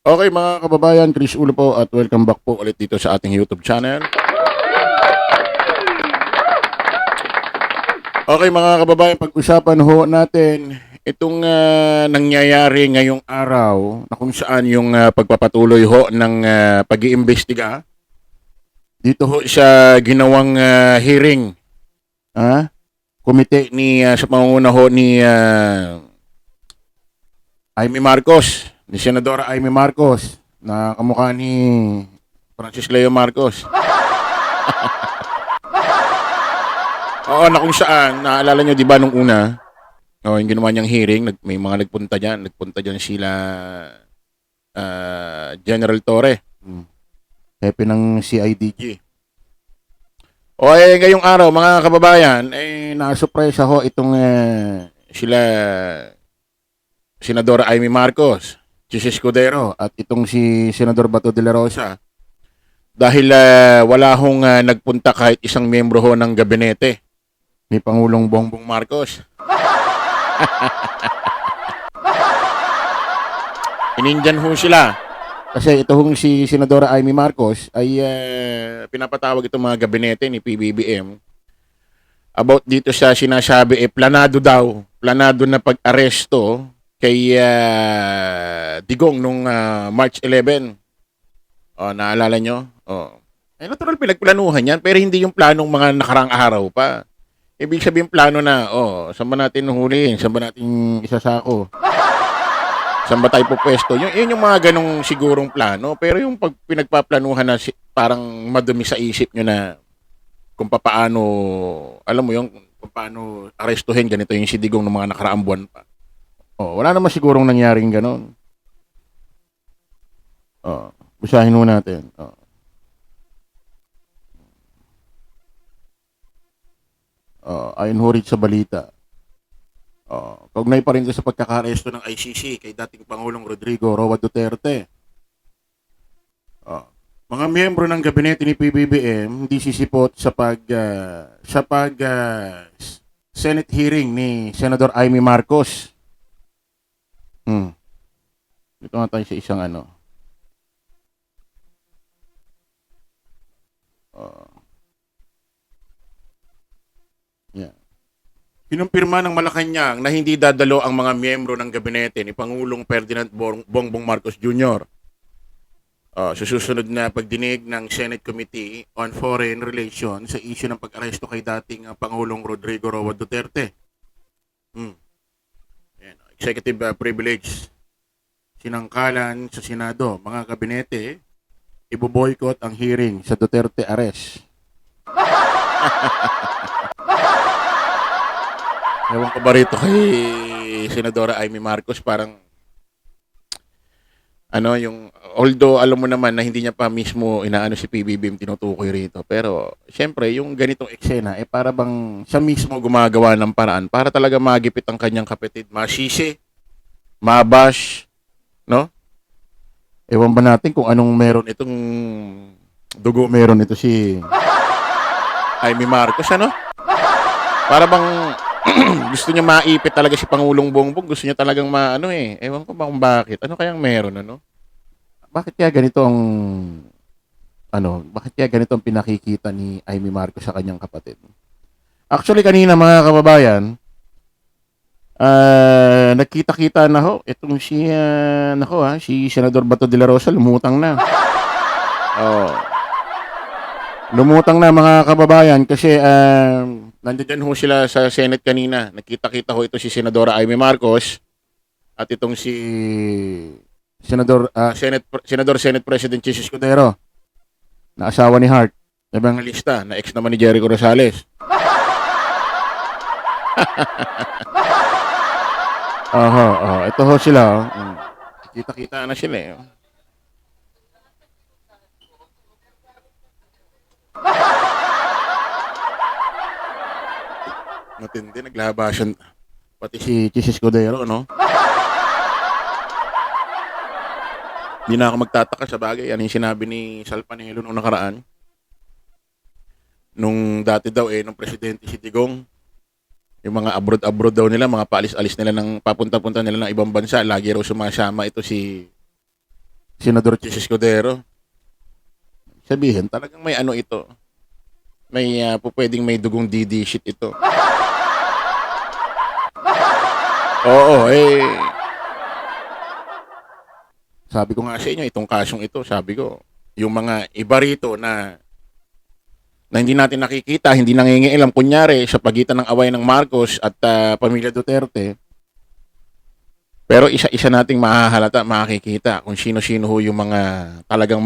Okay mga kababayan, Chris Ulo po at welcome back po ulit dito sa ating YouTube channel. Okay mga kababayan, pag-usapan ho natin itong nangyayari ngayong araw na kung saan yung pagpapatuloy ho ng pag-iimbestiga dito ho sa ginawang hearing, komite ni sa pangunguna ho ni Amy Marcos, ni Senadora Amy Marcos, na kamukha ni Francis Leo Marcos. Oo, na kung saan, naalala nyo, di ba, nung una, yung ginawa niyang hearing, may mga nagpunta dyan sila General Torre, hepe ng CIDG. O ngayong araw, mga kababayan, nasupresa ho itong sila Senadora Amy Marcos, Chis Escudero, at itong si Senador Bato de la Rosa. Dahil wala hong nagpunta kahit isang miyembro ho ng gabinete ni Pangulong Bongbong Marcos. Inindyan ho sila. Kasi ito hong si Senadora Amy Marcos ay pinapatawag itong mga gabinete ni PBBM about dito sa sinasabi planado daw, planado na pag-aresto kay Digong nung March 11. Naalala nyo? Natural pinagplanuhan yan, pero hindi yung planong mga nakarang araw pa. Ibig sabihin plano na, saan ba natin huliin? Saan ba natin isasako? Saan ba tayo pupwesto? Yun yung mga ganong sigurong plano. Pero yung pag pinagpaplanuhan na parang madumi sa isip nyo na kung paano, alam mo yung kung paano arestuhin, ganito yung si Digong ng mga nakaraang buwan pa. Wala naman sigurong nangyaring ganon. Basahin mo natin. Ayon ho rin sa balita. Kaugnay pa rin sa pagkakaresto ng ICC kay dating Pangulong Rodrigo Roa Duterte. Mga miyembro ng gabinete ni PBBM hindi sisipot sa Senate hearing ni Senador Amy Marcos. Dito nga tayo sa isang yeah. Kinumpirma ng Malacanang na hindi dadalo ang mga miyembro ng gabinete ni Pangulong Ferdinand Bongbong Marcos Jr. Sa susunod na pagdinig ng Senate Committee on Foreign Relations sa issue ng pag-aresto kay dating Pangulong Rodrigo Roa Duterte. Executive privilege. Sinangkalan sa Senado, mga gabinete, iboboycott ang hearing sa Duterte arrest. Ewan ko ba rito kay Senadora Amy Marcos, parang although alam mo naman na hindi niya pa mismo inaano si PBBM tinutukoy rito, pero syempre yung ganitong eksena para bang siya mismo gumagawa ng paraan para talaga magipit ang kanyang kapatid, masisi, mabash, no? Ewan ba natin kung anong meron itong dugo meron ito si Amy Marcos, Para bang gusto niya maipit talaga si Pangulong Bongbong, gusto niya talagang ewan ko ba kung bakit. Ano kayang meron, Bakit kaya ganito ang bakit kaya ganito ang pinakikita ni Amy Marcos sa kanyang kapatid? Actually kanina mga kababayan, nagkita-kita na ho itong si si Senador Bato de la Rosa lumutang na. Lumutang na mga kababayan kasi nandiyan ho sila sa Senate kanina. Nakita-kita ho ito si Senadora Amy Marcos at itong si Senate President Chis Escudero na asawa ni Hart, evangelista, na ex naman ni Jericho Rosales. Ito ho sila. Kita-kita na sila. Matindi, naglabasan pati si Chis Escudero, Hindi na ako magtataka sa bagay. Ano yung sinabi ni Sal Panelo nung nakaraan? Nung dati daw nung presidente si Digong, yung mga abroad daw nila, mga paalis-alis nila ng papunta-punta nila ng ibang bansa, lagi raw sumasama ito si Senador Chis Escudero. Sabihin, talagang may ano ito. May pwedeng may dugong DD shit ito. Oo, sabi ko nga sa inyo, itong kasyong ito, sabi ko, yung mga iba rito na hindi natin nakikita, hindi nangingialam, kunyari, sa pagitan ng away ng Marcos at pamilya Duterte, pero isa-isa nating mahahalata, makikita kung sino-sino ho yung mga talagang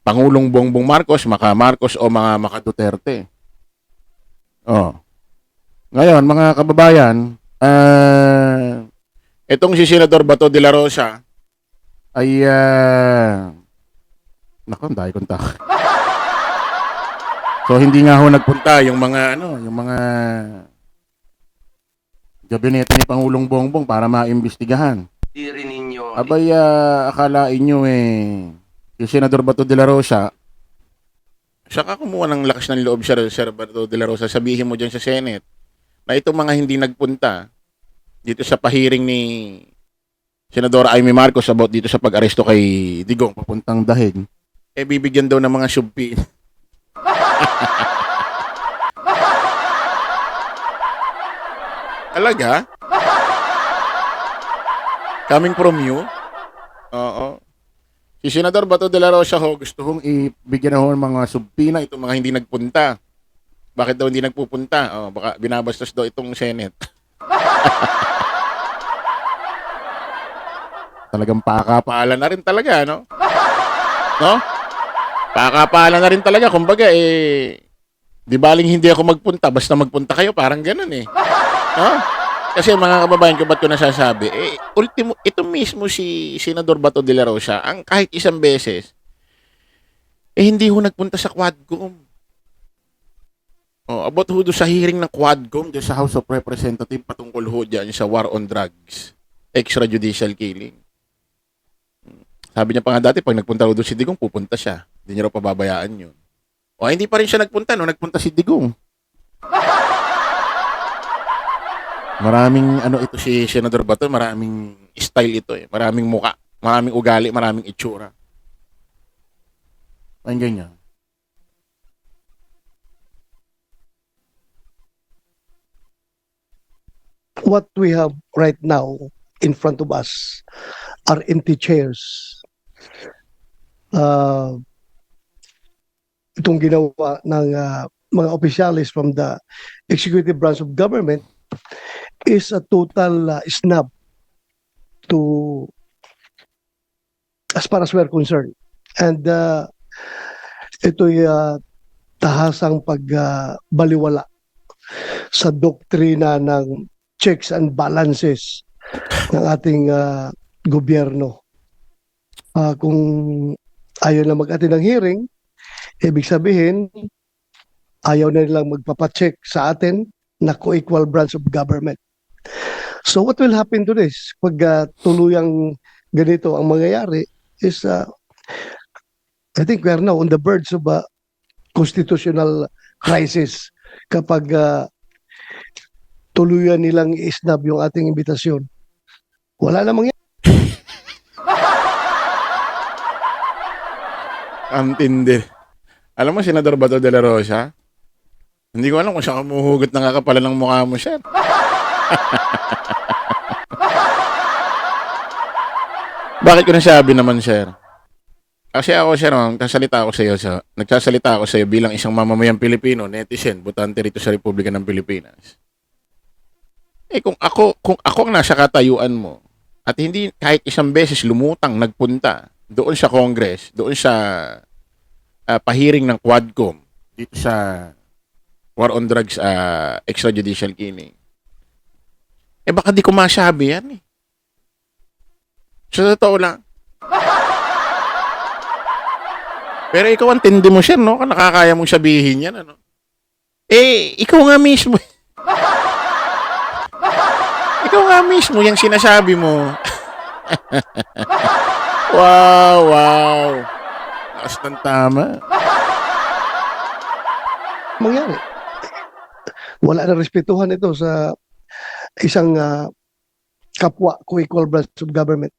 Pangulong Bongbong Marcos, Marcos o mga Duterte. Oh. Ngayon, mga kababayan, itong si Senador Bato de la Rosa ay naku, dahil konta. So hindi nga ho nagpunta yung mga gabinete ni Pangulong Bongbong para maimbestigahan. Diri ninyo. Abay, akalain nyo yung Senador Bato de la Rosa, saka kumuha ng lakas ng loob Sir Bato de la Rosa, sabihin mo dyan sa Senate na itong mga hindi nagpunta dito sa pahiring ni Senadora Amy Marcos about dito sa pag-aresto kay Digong papuntang Dahig, bibigyan daw ng mga subpi. Talaga? Coming from you? Oo. Si Senador Bato de la Rosa ho, gusto kong ibigyan ho ng mga subpina itong mga hindi nagpunta. Bakit daw hindi nagpupunta? Baka binabastos daw itong Senate. Talagang pakakapalan na rin talaga, no? No? Pakakapalan na rin talaga. Kumbaga, di baling hindi ako magpunta, basta magpunta kayo, parang ganun eh. No? Kasi mga kababayan ko, ba't ko nasasabi? Ultimo, ito mismo si Senador Bato de la Rosa, ang kahit isang beses, hindi ho nagpunta sa Quadcom. About ho sa hearing ng Quadcom, doon sa House of Representatives, patungkol ho dyan sa war on drugs, extrajudicial killing. Sabi niya pa nga dati, pag nagpunta ho doon si Digong, pupunta siya. Hindi niya raw pababayaan yun. Hindi pa rin siya nagpunta, no? Nagpunta si Digong. Maraming ito si Senador Bato, maraming style ito eh. Maraming muka, maraming ugali, maraming itsura. Ang ganyan. What we have right now in front of us are empty chairs. Itong ginawa ng mga opisyalis from the executive branch of government is a total snub to, as far as we're concerned. And ito'y tahasang pagbaliwala sa doktrina ng checks and balances ng ating gobyerno. Kung ayaw na mag-attend ng hearing, ibig sabihin, ayaw na nilang magpapacheck sa atin na co-equal branch of government. So what will happen to this? Pag tuluyang ganito ang mangyayari is, I think we are now on the verge of a constitutional crisis kapag tuluyan nilang isnab yung ating imbitasyon. Wala namang yan. Ang tindi. Alam mo, Senador Bato de la Rosa, hindi ko alam kung saan kumuhugot ng kakapalan ng mukha mo, sir. Bakit ko nasabi naman, sir? Kasi ako, sir, nagsasalita ako sa iyo bilang isang mamamayang Pilipino, netizen, botante rito sa Republika ng Pilipinas. Kung ako ang nasa katayuan mo, at hindi kahit isang beses lumutang, nagpunta doon sa Congress, doon sa pahiring ng Quadcom, dito sa war on drugs, extrajudicial killing, baka di ko masabi yan eh. Sa totoo lang. Pero ikaw ang tindi mo, sir, no? Nakakaya mong sabihin yan, ano? Ikaw nga mismo. Ikaw nga mismo yung sinasabi mo. Wow. Lakas ng tama. Mangyari. Wala na respetuhan ito sa isang kapwa co-equal branch of government.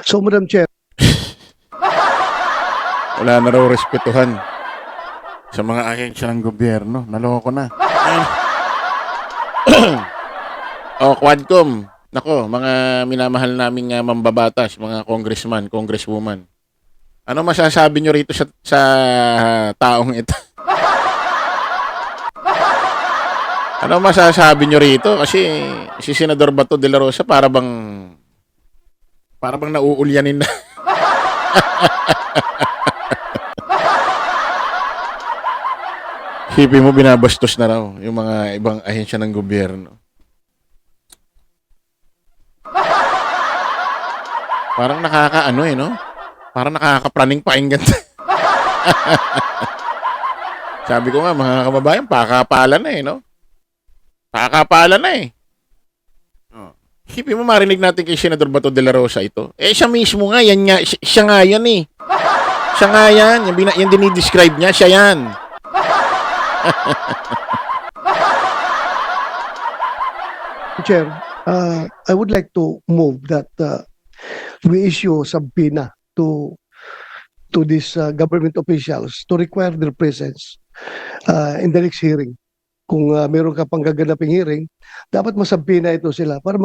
So, Madam Chair, Wala na raw respetuhan sa mga ahensya ng gobyerno. Naloko na. Quadcom. Nako, mga minamahal naming mambabatas, mga congressman, congresswoman. Ano masasabi nyo rito sa taong ito? Ano masasabi nyo rito? Kasi si Senador Bato de la Rosa para bang nauulyanin na. Isipin mo, binabastos na raw yung mga ibang ahensya ng gobyerno. Parang nakakaano no? Parang nakakapraning pakinggan. Sabi ko nga, mga kababayan, pakapalan na no? Pakapalan na Oh. Isipin mo, marinig natin kay Senador Bato de la Rosa ito. Siya mismo nga, yan nga, siya nga yan Siya nga yan, yung dinidescribe niya, siya yan. Chair, I would like to move that we issue subpoena to these government officials to require their presence in the next hearing. Kung meron ka pang gaganaping hearing, dapat masabina ito sila para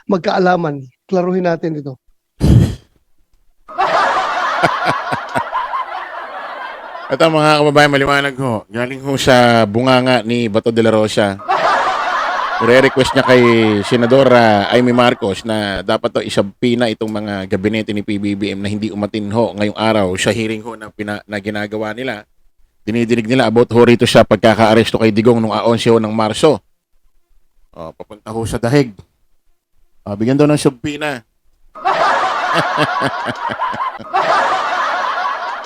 magkaalaman. Klaruhin natin ito. Ito mga kababayan, maliwanag ho. Galing ho sa bunganga ni Bato de la Rosa. Re-request niya kay Senador Amy Marcos na dapat to isabpina itong mga gabinete ni PBBM na hindi umatin ho ngayong araw sa hearing ho na ginagawa nila. Dinidinig nila about ho rito sa pagkaka-aresto kay Digong nung 11 ho ng Marso. Papunta ho sa dahig. Bigyan daw ng subpina.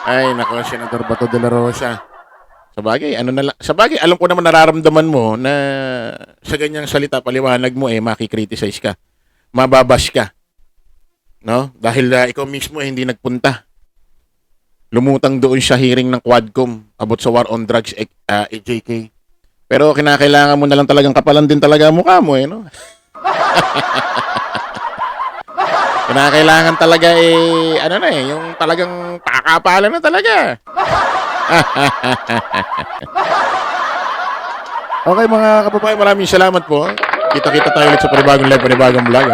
Ay, nako, Senador Bato de la Rosa. Sabagay, alam ko naman nararamdaman mo na sa ganyang salita paliwanag mo makikriticize ka. Mababash ka. No? Dahil ikaw mismo hindi nagpunta. Lumutang doon sa hearing ng Quadcom about sa war on drugs, AJK. Pero kinakailangan mo na lang talagang kapalan din talaga ang mukha mo, no? Kinakailangan talaga yung talagang pakapalan na talaga. Okay mga kababayan, maraming salamat po. Kita-kita tayo ulit sa panibagong live, panibagong vlog.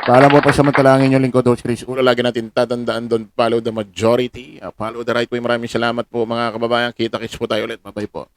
Paalam po pa samantala ang inyong lingkod, Host Chris. Una lagi natin tatandaan doon, follow the majority, follow the right way. Maraming salamat po mga kababayan. Kita-kits po tayo ulit. Bye-bye po.